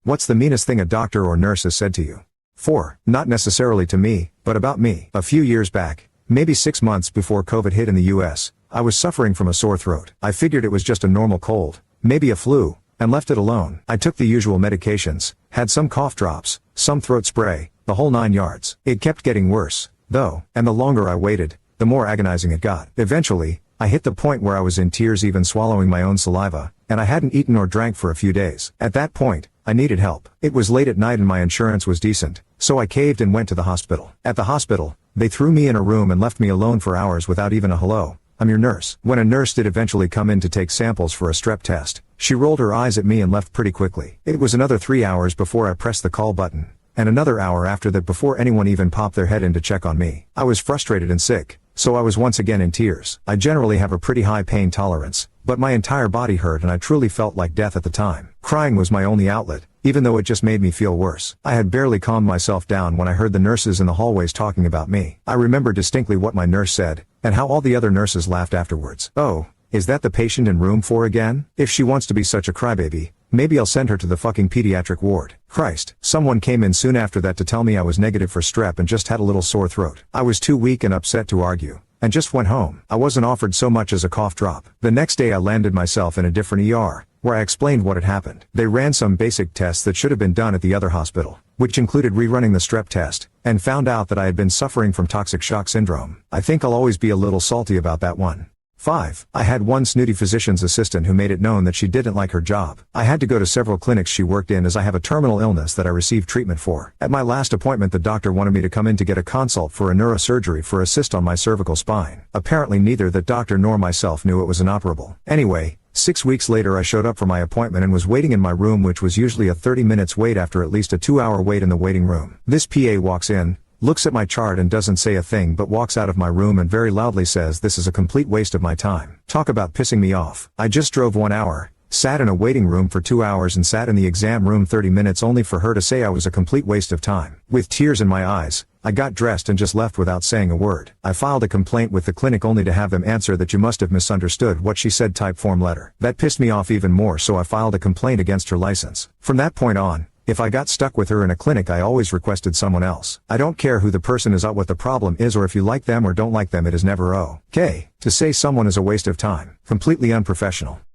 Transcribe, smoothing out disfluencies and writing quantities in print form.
What's the meanest thing a doctor or nurse has said to you? 4. Not necessarily to me, but about me. A few years back, maybe 6 months before COVID hit in the US, I was suffering from a sore throat. I figured it was just a normal cold, maybe a flu, and left it alone. I took the usual medications, had some cough drops, some throat spray, the whole 9 yards. It kept getting worse, though, and the longer I waited, the more agonizing it got. Eventually, I hit the point where I was in tears even swallowing my own saliva, and I hadn't eaten or drank for a few days. At that point, I needed help. It was late at night and my insurance was decent, so I caved and went to the hospital. At the hospital, they threw me in a room and left me alone for hours without even a hello, I'm your nurse. When a nurse did eventually come in to take samples for a strep test, she rolled her eyes at me and left pretty quickly. It was another 3 hours before I pressed the call button, and another hour after that before anyone even popped their head in to check on me. I was frustrated and sick, so I was once again in tears. I generally have a pretty high pain tolerance, but my entire body hurt and I truly felt like death at the time. Crying was my only outlet, even though it just made me feel worse. I had barely calmed myself down when I heard the nurses in the hallways talking about me. I remember distinctly what my nurse said, and how all the other nurses laughed afterwards. Oh, is that the patient in room 4 again? If she wants to be such a crybaby, maybe I'll send her to the fucking pediatric ward. Christ. Someone came in soon after that to tell me I was negative for strep and just had a little sore throat. I was too weak and upset to argue, and just went home. I wasn't offered so much as a cough drop. The next day I landed myself in a different ER, where I explained what had happened. They ran some basic tests that should have been done at the other hospital, which included rerunning the strep test, and found out that I had been suffering from toxic shock syndrome. I think I'll always be a little salty about that one. 5. I had one snooty physician's assistant who made it known that she didn't like her job. I had to go to several clinics she worked in as I have a terminal illness that I received treatment for. At my last appointment the doctor wanted me to come in to get a consult for a neurosurgery for a cyst on my cervical spine. Apparently neither the doctor nor myself knew it was inoperable. Anyway, 6 weeks later I showed up for my appointment and was waiting in my room, which was usually a 30 minutes wait after at least a 2-hour wait in the waiting room. This PA walks in, looks at my chart and doesn't say a thing but walks out of my room and very loudly says this is a complete waste of my time. Talk about pissing me off. I just drove 1 hour, sat in a waiting room for 2 hours and sat in the exam room 30 minutes only for her to say I was a complete waste of time. With tears in my eyes, I got dressed and just left without saying a word. I filed a complaint with the clinic only to have them answer that you must have misunderstood what she said type form letter. That pissed me off even more, so I filed a complaint against her license. From that point on, if I got stuck with her in a clinic I always requested someone else. I don't care who the person is or what the problem is or if you like them or don't like them, it is never okay to say someone is a waste of time. Completely unprofessional.